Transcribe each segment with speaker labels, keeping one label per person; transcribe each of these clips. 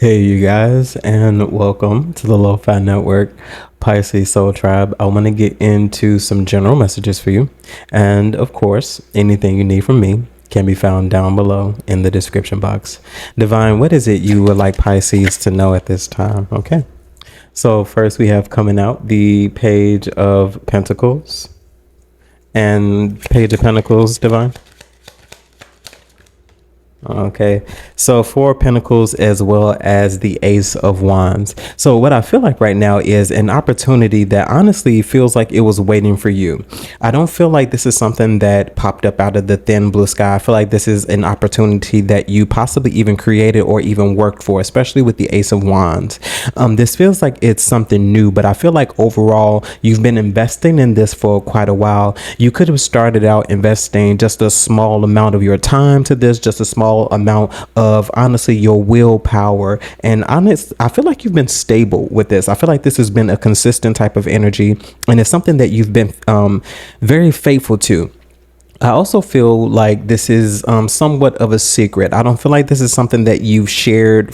Speaker 1: Hey, you guys, and welcome to the Lofi Network Pisces Soul Tribe. I want to get into some general messages for you. And of course, anything you need from me can be found down below in the description box. Divine, what is it you would like Pisces to know at this time? Okay. So first we have coming out the Page of Pentacles and Page of Pentacles, Divine. Okay, so Four of Pentacles as well as the Ace of Wands. So what I feel like right now is an opportunity that honestly feels like it was waiting for you. I don't feel like this is something that popped up out of the thin blue sky. I feel like this is an opportunity that you possibly even created or even worked for, especially with the Ace of Wands. This feels like it's something new, but I feel like overall you've been investing in this for quite a while. You could have started out investing just a small amount of your time to this, just a small amount of honestly your willpower, and I feel like you've been stable with this. I feel like this has been a consistent type of energy, and it's something that you've been very faithful to. I also feel like this is somewhat of a secret. I don't feel like this is something that you've shared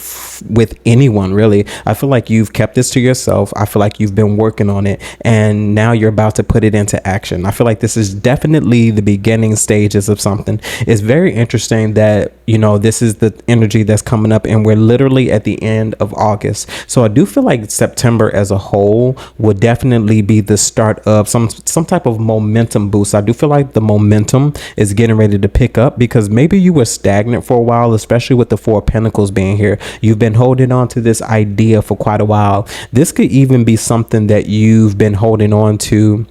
Speaker 1: with anyone, really. I feel like you've kept this to yourself. I feel like you've been working on it, and now you're about to put it into action. I feel like this is definitely the beginning stages of something. It's very interesting that, you know, this is the energy that's coming up, and we're literally at the end of August. So I do feel like September as a whole would definitely be the start of some type of momentum boost. I do feel like the momentum is getting ready to pick up, because maybe you were stagnant for a while, especially with the Four of Pentacles being here. You've been holding on to this idea for quite a while. This could even be something that you've been holding on to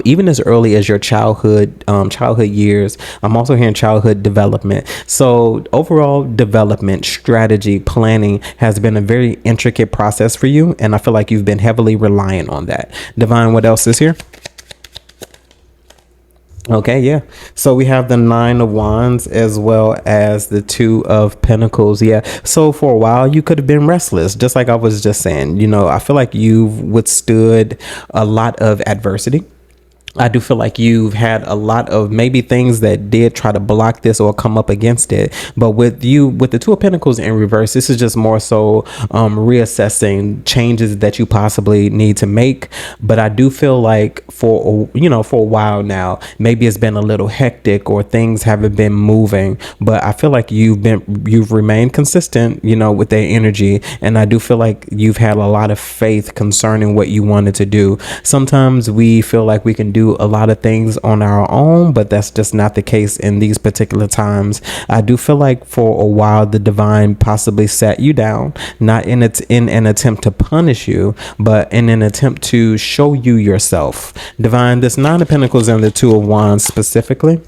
Speaker 1: even as early as your childhood years. I'm also hearing childhood development. So overall development, strategy, planning has been a very intricate process for you, and I feel like you've been heavily relying on that. Divine, what else is here? Okay, yeah. So we have the Nine of Wands as well as the Two of Pentacles. Yeah. So for a while you could have been restless, just like I was just saying. You know, I feel like you've withstood a lot of adversity. I do feel like you've had a lot of maybe things that did try to block this or come up against it. But with the Two of Pentacles in reverse, this is just more so reassessing changes that you possibly need to make. But I do feel like for a while now, maybe it's been a little hectic or things haven't been moving. But I feel like you've remained consistent, you know, with their energy. And I do feel like you've had a lot of faith concerning what you wanted to do. Sometimes we feel like we can do a lot of things on our own, but that's just not the case in these particular times. I do feel like for a while the divine possibly sat you down, not in an attempt to punish you, but in an attempt to show you yourself. Divine, this Nine of Pentacles and the Two of Wands specifically.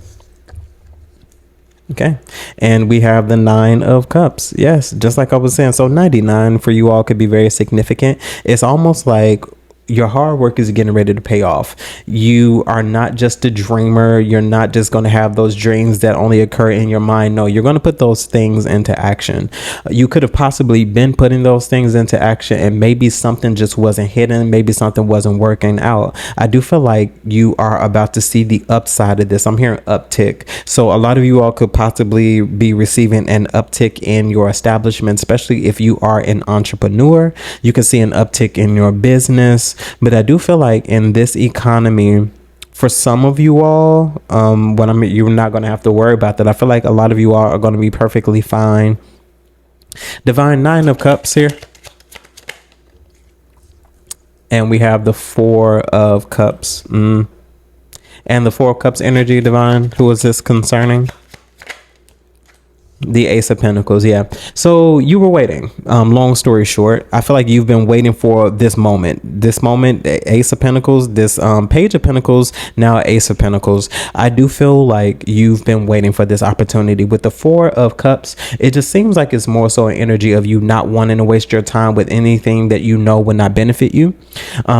Speaker 1: Okay, and we have the Nine of Cups. Yes, just like I was saying. So 99 for you all could be very significant. It's almost like your hard work is getting ready to pay off. You are not just a dreamer. You're not just going to have those dreams that only occur in your mind. No, you're going to put those things into action. You could have possibly been putting those things into action, and maybe something just wasn't hidden. Maybe something wasn't working out. I do feel like you are about to see the upside of this. I'm hearing uptick. So a lot of you all could possibly be receiving an uptick in your establishment, especially if you are an entrepreneur. You can see an uptick in your business. But I do feel like in this economy, for some of you all, you're not going to have to worry about that. I feel like a lot of you all are going to be perfectly fine. Divine, Nine of Cups here. And we have the Four of Cups. And the Four of Cups energy, Divine, who is this concerning? The Ace of Pentacles. Yeah. So you were waiting. Long story short, I feel like you've been waiting for this moment, Ace of Pentacles, this Page of Pentacles, now Ace of Pentacles. I do feel like you've been waiting for this opportunity. With the Four of Cups, it just seems like it's more so an energy of you not wanting to waste your time with anything that you know would not benefit you.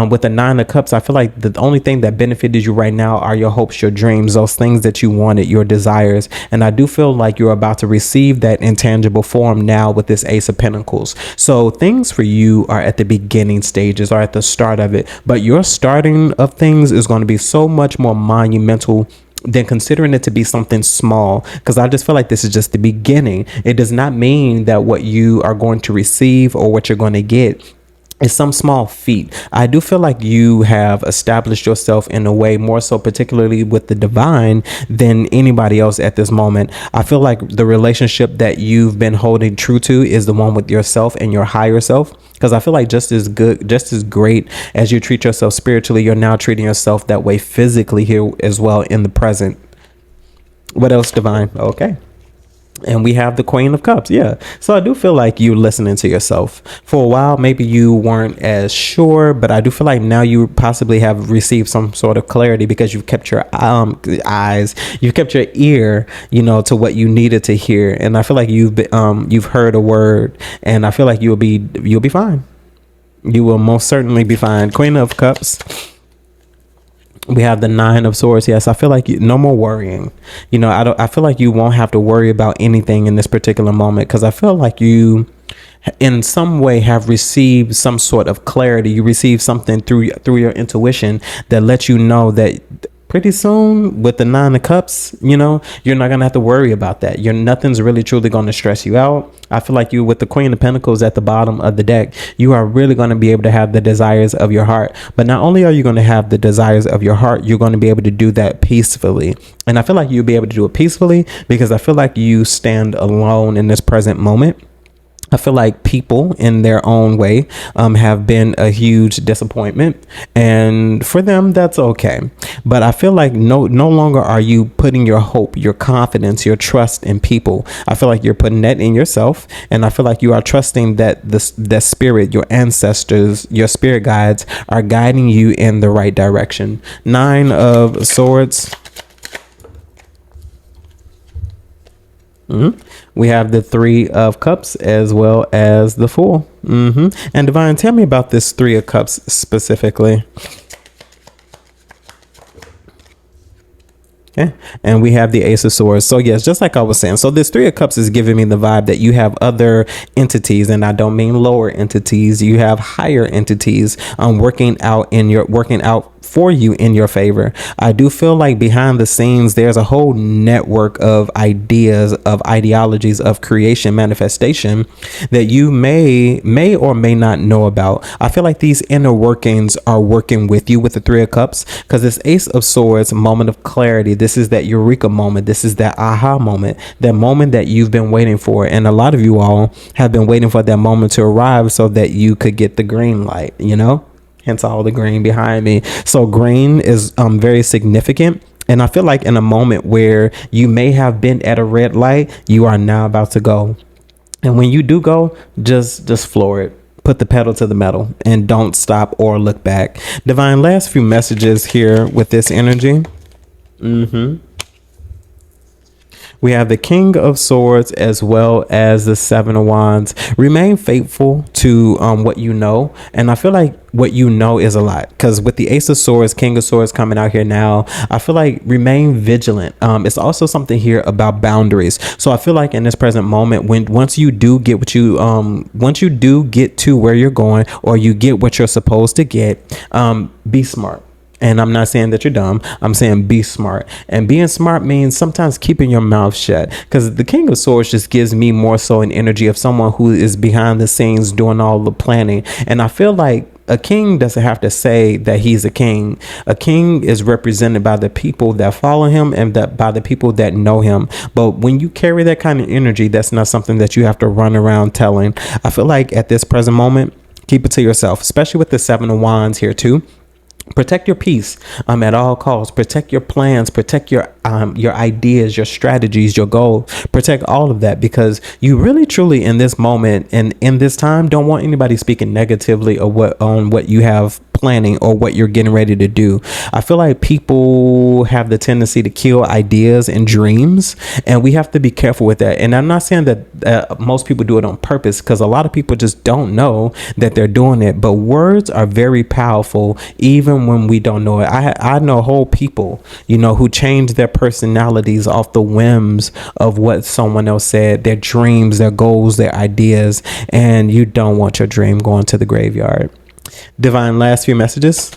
Speaker 1: With the Nine of Cups, I feel like the only thing that benefited you right now are your hopes, your dreams, those things that you wanted, your desires. And I do feel like you're about to receive that in tangible form now with this Ace of Pentacles. So things for you are at the beginning stages, or at the start of it, but your starting of things is going to be so much more monumental then considering it to be something small, because I just feel like this is just the beginning. It does not mean that what you are going to receive or what you're going to get is some small feat. I do feel like you have established yourself in a way, more so particularly with the divine, than anybody else at this moment. I feel like the relationship that you've been holding true to is the one with yourself and your higher self, because I feel like just as good, just as great as you treat yourself spiritually, you're now treating yourself that way physically here as well in the present. What else, divine? Okay. And we have the Queen of Cups. Yeah. So I do feel like you listening to yourself. For a while, maybe you weren't as sure, but I do feel like now you possibly have received some sort of clarity, because you've kept your eyes, you've kept your ear, to what you needed to hear. And I feel like you've heard a word, and I feel like you'll be fine. You will most certainly be fine. Queen of Cups. We have the Nine of Swords. Yes, I feel like no more worrying. I feel like you won't have to worry about anything in this particular moment, because I feel like you, in some way, have received some sort of clarity. You received something through your intuition that lets you know that pretty soon, with the Nine of Cups, you're not going to have to worry about that. Nothing's really truly going to stress you out. I feel like you, with the Queen of Pentacles at the bottom of the deck, you are really going to be able to have the desires of your heart. But not only are you going to have the desires of your heart, you're going to be able to do that peacefully. And I feel like you'll be able to do it peacefully because I feel like you stand alone in this present moment. I feel like people in their own way have been a huge disappointment, and for them that's okay. But I feel like no longer are you putting your hope, your confidence, your trust in people. I feel like you're putting that in yourself, and I feel like you are trusting that that spirit, your ancestors, your spirit guides are guiding you in the right direction. Nine of Swords. We have the Three of Cups as well as the Fool. And Divine, tell me about this Three of Cups specifically. Okay. And we have the Ace of Swords. So yes, just like I was saying, so this Three of Cups is giving me the vibe that you have other entities, and I don't mean lower entities. You have higher entities working out for you in your favor. I do feel like behind the scenes there's a whole network of ideas, of ideologies, of creation, manifestation that you may or may not know about. I feel like these inner workings are working with you with the Three of Cups, because this Ace of Swords, moment of clarity, this is that eureka moment, this is that aha moment, that moment that you've been waiting for. And a lot of you all have been waiting for that moment to arrive so that you could get the green light, hence all the green behind me. So green is very significant. And I feel like in a moment where you may have been at a red light, you are now about to go. And when you do go, just floor it. Put the pedal to the metal and don't stop or look back. Divine, last few messages here with this energy. We have the King of Swords as well as the Seven of Wands. Remain faithful to what you know. And I feel like what you know is a lot, because with the Ace of Swords, King of Swords coming out here now, I feel like remain vigilant. It's also something here about boundaries. So I feel like in this present moment, once you do get to where you're going, or you get what you're supposed to get, be smart. And I'm not saying that you're dumb. I'm saying be smart. And being smart means sometimes keeping your mouth shut, because the King of Swords just gives me more so an energy of someone who is behind the scenes doing all the planning. And I feel like a king doesn't have to say that he's a king. A king is represented by the people that follow him and by the people that know him. But when you carry that kind of energy, that's not something that you have to run around telling. I feel like at this present moment, keep it to yourself, especially with the Seven of Wands here too. Protect your peace at all costs. Protect your plans, protect your ideas, your strategies, your goals. Protect all of that, because you really truly in this moment and in this time don't want anybody speaking negatively on what you have planning or what you're getting ready to do. I feel like people have the tendency to kill ideas and dreams, and we have to be careful with that. And I'm not saying that most people do it on purpose, because a lot of people just don't know that they're doing it. But words are very powerful, even when we don't know it. I know whole people, who change their personalities off the whims of what someone else said, their dreams, their goals, their ideas, and you don't want your dream going to the graveyard. Divine, last few messages.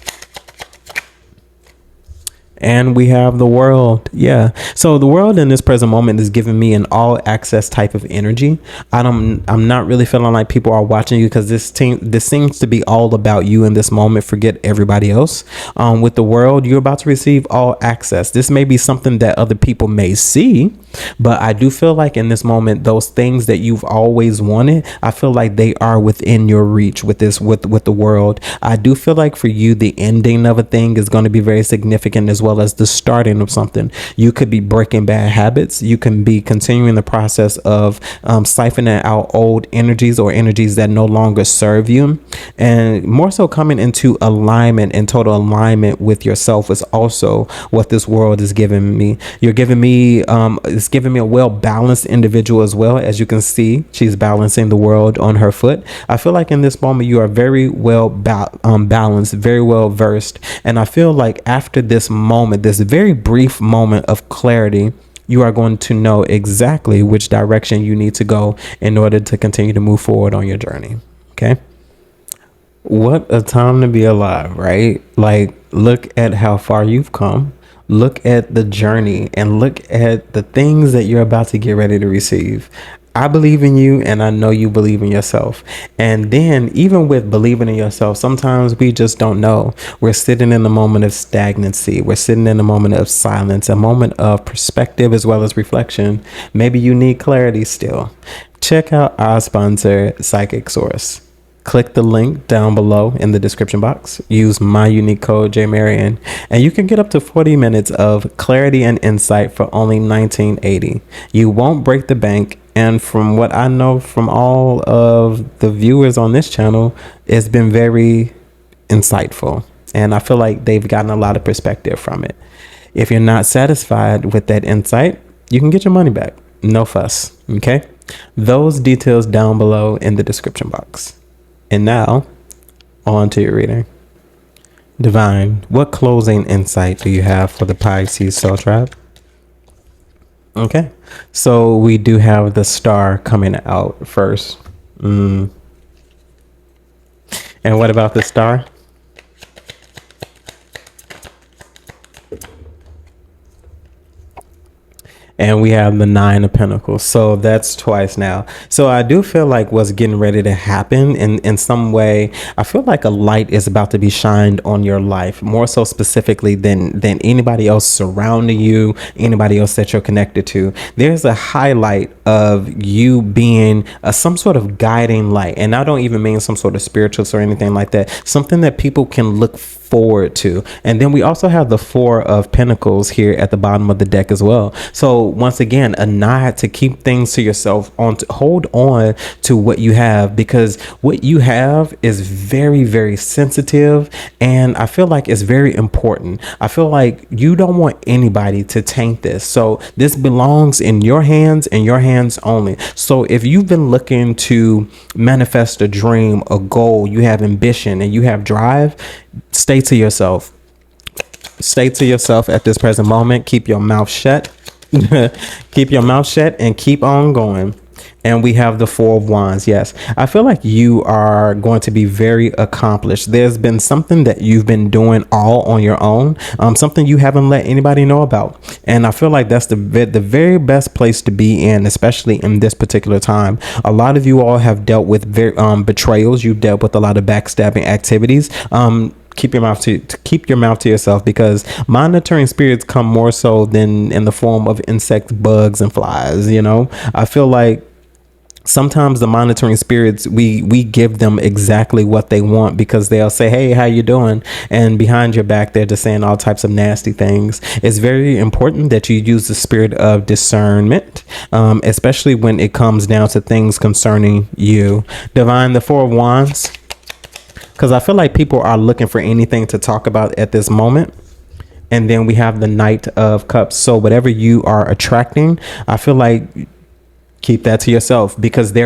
Speaker 1: And we have the world. Yeah. So the world in this present moment is giving me an all access type of energy. I'm not really feeling like people are watching you, because this seems to be all about you in this moment. Forget everybody else. With the world, you're about to receive all access. This may be something that other people may see, but I do feel like in this moment, those things that you've always wanted, I feel like they are within your reach with the world. I do feel like for you, the ending of a thing is going to be very significant, as well as the starting of something. You could be breaking bad habits. You can be continuing the process of siphoning out old energies or energies that no longer serve you, and more so coming into alignment and total alignment with yourself is also what this world is giving me. You're giving me it's giving me a well-balanced individual as well. As you can see, she's balancing the world on her foot. I feel like in this moment you are very well balanced, very well versed, and I feel like after this moment, this very brief moment of clarity, you are going to know exactly which direction you need to go in order to continue to move forward on your journey. Okay. What a time to be alive, right? Like, look at how far you've come. Look at the journey and look at the things that you're about to get ready to receive. I believe in you, and I know you believe in yourself. And then even with believing in yourself, sometimes we just don't know. We're sitting in a moment of stagnancy. We're sitting in a moment of silence, a moment of perspective as well as reflection. Maybe you need clarity still. Check out our sponsor, Psychic Source. Click the link down below in the description box. Use my unique code JMarian, and you can get up to 40 minutes of clarity and insight for only $19.80. You won't break the bank, and from what I know from all of the viewers on this channel, it's been very insightful, and I feel like they've gotten a lot of perspective from it. If you're not satisfied with that insight, you can get your money back. No fuss. Okay? Those details down below in the description box. And now, on to your reading. Divine, what closing insight do you have for the Pisces Soul Tribe? Okay, so we do have the star coming out first. And what about the star? And we have the 9 of Pentacles. So that's twice now. So I do feel like what's getting ready to happen in some way, I feel like a light is about to be shined on your life, more so specifically than anybody else surrounding you, anybody else that you're connected to. There's a highlight of you being some sort of guiding light. And I don't even mean some sort of spiritualist or anything like that. Something that people can look forward to. And then we also have the 4 of Pentacles here at the bottom of the deck as well. So once again, a nod to keep things to yourself, hold on to what you have, because what you have is very, very sensitive, and I feel like it's very important. I feel like you don't want anybody to taint this. So this belongs in your hands and your hands only. So if you've been looking to manifest a dream, a goal, you have ambition and you have drive, stay to yourself. Stay to yourself at this present moment. Keep your mouth shut. Keep your mouth shut and keep on going. And we have the 4 of Wands. Yes, I feel like you are going to be very accomplished. There's been something that you've been doing all on your own, something you haven't let anybody know about. And I feel like that's the very best place to be in, especially in this particular time. A lot of you all have dealt with betrayals. You've dealt with a lot of backstabbing activities. Keep your mouth to yourself, because monitoring spirits come more so than in the form of insects, bugs, and flies. You know, I feel like sometimes the monitoring spirits, we give them exactly what they want, because they'll say, hey, how you doing? And behind your back, they're just saying all types of nasty things. It's very important that you use the spirit of discernment, especially when it comes down to things concerning you. Divine, the 4 of Wands, because I feel like people are looking for anything to talk about at this moment. And then we have the Knight of Cups. So whatever you are attracting, I feel like keep that to yourself, because they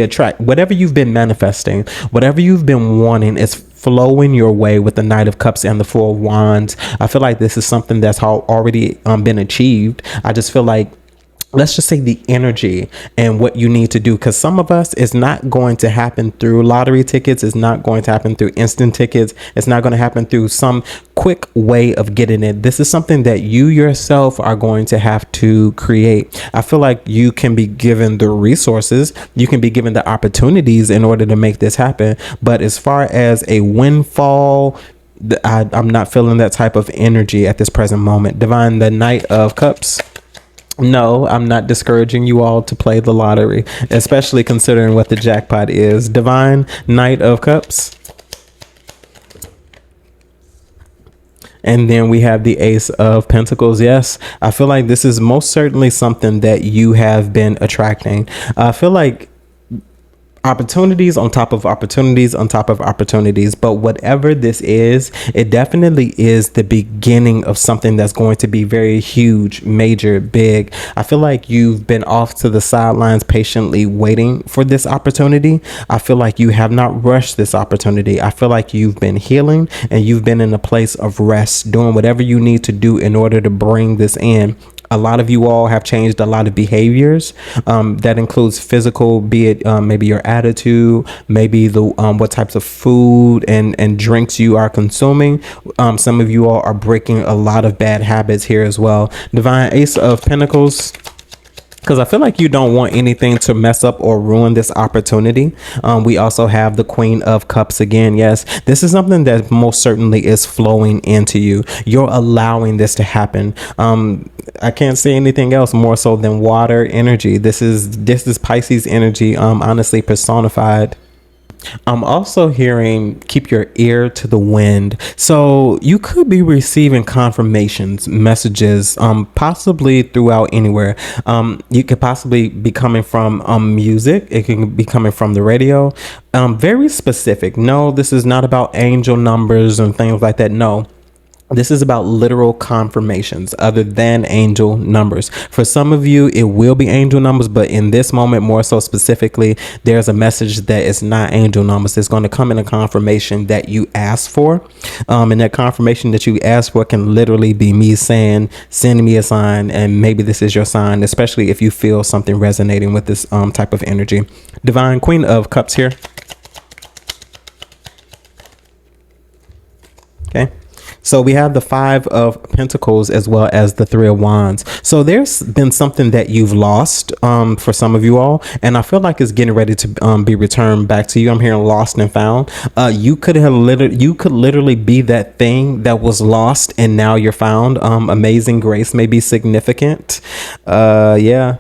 Speaker 1: attract whatever you've been manifesting, whatever you've been wanting is flowing your way with the Knight of Cups and the 4 of Wands. I feel like this is something that's already been achieved. I just feel like let's just say the energy and what you need to do, because some of us, it's not going to happen through lottery tickets, it's not going to happen through instant tickets, it's not going to happen through some quick way of getting it. This is something that you yourself are going to have to create. I feel like you can be given the resources, you can be given the opportunities in order to make this happen, but as far as a windfall, I'm not feeling that type of energy at this present moment. Divine, the Knight of Cups. No, I'm not discouraging you all to play the lottery, especially considering what the jackpot is. Divine, Knight of Cups. And then we have the Ace of Pentacles. Yes, I feel like this is most certainly something that you have been attracting. I feel like opportunities on top of opportunities on top of opportunities, but whatever this is, it definitely is the beginning of something that's going to be very huge, major, big. I feel like you've been off to the sidelines patiently waiting for this opportunity. I feel like you have not rushed this opportunity. I feel like you've been healing and you've been in a place of rest, doing whatever you need to do in order to bring this in. A lot of you all have changed a lot of behaviors. That includes physical, be it maybe your attitude, maybe the what types of food and drinks you are consuming. Some of you all are breaking a lot of bad habits here as well. Divine Ace of Pentacles. Because I feel like you don't want anything to mess up or ruin this opportunity. We also have the Queen of Cups again. Yes, this is something that most certainly is flowing into you. You're allowing this to happen. I can't say anything else more so than water energy. This is Pisces energy, honestly personified. I'm also hearing keep your ear to the wind. So you could be receiving confirmations, messages, possibly throughout anywhere. You could possibly be coming from music. It can be coming from the radio. Very specific. No, this is not about angel numbers and things like that. No. This is about literal confirmations other than angel numbers. For some of you, it will be angel numbers, but in this moment, more so specifically, there's a message that is not angel numbers. It's going to come in a confirmation that you asked for. And that confirmation that you asked for can literally be me saying, send me a sign, and maybe this is your sign, especially if you feel something resonating with this type of energy. Divine Queen of Cups here. Okay. So we have the Five of Pentacles as well as the Three of Wands. So there's been something that you've lost for some of you all, and I feel like it's getting ready to be returned back to you. I'm hearing lost and found. You could literally be that thing that was lost and now you're found. Amazing grace may be significant. Yeah.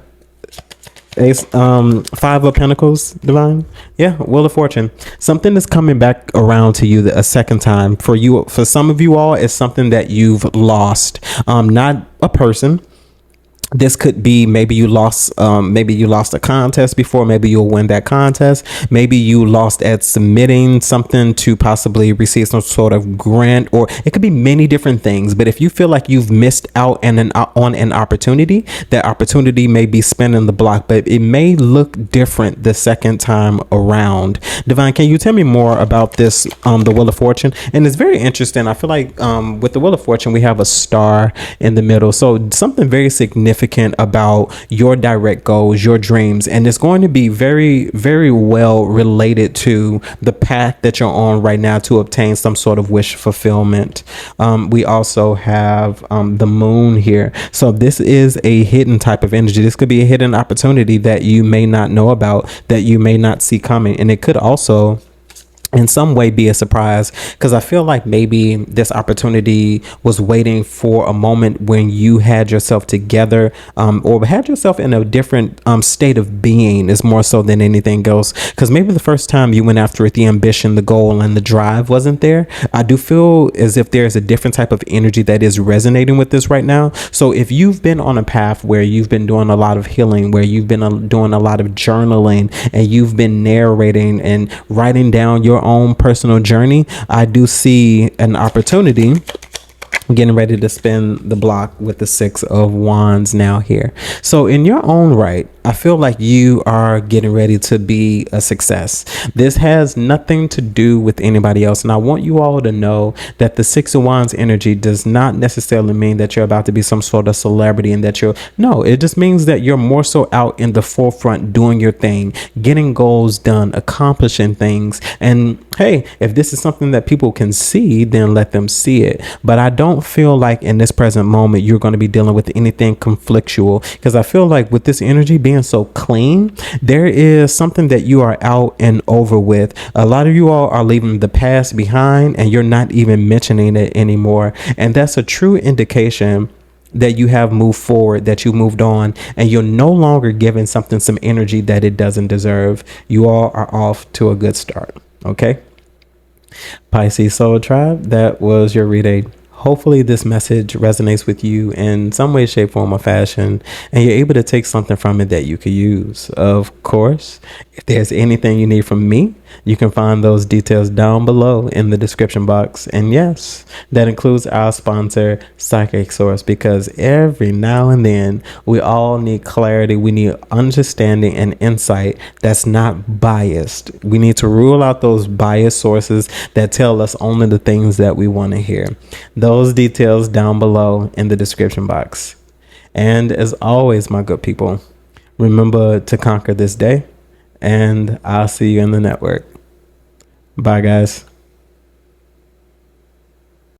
Speaker 1: Ace, Five of Pentacles, Divine. Yeah, Wheel of Fortune. Something is coming back around to you a second time. For you, for some of you all, it's something that you've lost. Not a person. This could be maybe you lost a contest before. Maybe you'll win that contest. Maybe you lost at submitting something to possibly receive some sort of grant, or it could be many different things. But if you feel like you've missed out on an opportunity, that opportunity may be spinning the block, but it may look different the second time around. Divine, can you tell me more about this, the Wheel of Fortune? And it's very interesting. I feel like with the Wheel of Fortune, we have a star in the middle. So something very significant about your direct goals, your dreams, and it's going to be very, very well related to the path that you're on right now to obtain some sort of wish fulfillment. We also have the Moon here. So this is a hidden type of energy. This could be a hidden opportunity that you may not know about, that you may not see coming, and it could also in some way be a surprise, because I feel like maybe this opportunity was waiting for a moment when you had yourself together, or had yourself in a different state of being, is more so than anything else. Because maybe the first time you went after it, the ambition, the goal, and the drive wasn't there. I do feel as if there's a different type of energy that is resonating with this right now. So if you've been on a path where you've been doing a lot of healing, where you've been doing a lot of journaling, and you've been narrating and writing down your own personal journey, I do see an opportunity getting ready to spin the block with the Six of Wands now here. So in your own right, I feel like you are getting ready to be a success. This has nothing to do with anybody else. And I want you all to know that the Six of Wands energy does not necessarily mean that you're about to be some sort of celebrity and that no, it just means that you're more so out in the forefront doing your thing, getting goals done, accomplishing things. And hey, if this is something that people can see, then let them see it. But I don't feel like in this present moment you're going to be dealing with anything conflictual, because I feel like with this energy being so clean, there is something that you are out and over with. A lot of you all are leaving the past behind and you're not even mentioning it anymore. And that's a true indication that you have moved forward, that you moved on, and you're no longer giving something some energy that it doesn't deserve. You all are off to a good start. Okay, Pisces Soul Tribe, that was your reading. Hopefully this message resonates with you in some way, shape, form, or fashion, and you're able to take something from it that you could use. Of course, if there's anything you need from me, you can find those details down below in the description box. And yes, that includes our sponsor, Psychic Source, because every now and then we all need clarity. We need understanding and insight that's not biased. We need to rule out those biased sources that tell us only the things that we want to hear. Those details down below in the description box. And as always, my good people, remember to conquer this day, and I'll see you in the network. Bye, guys.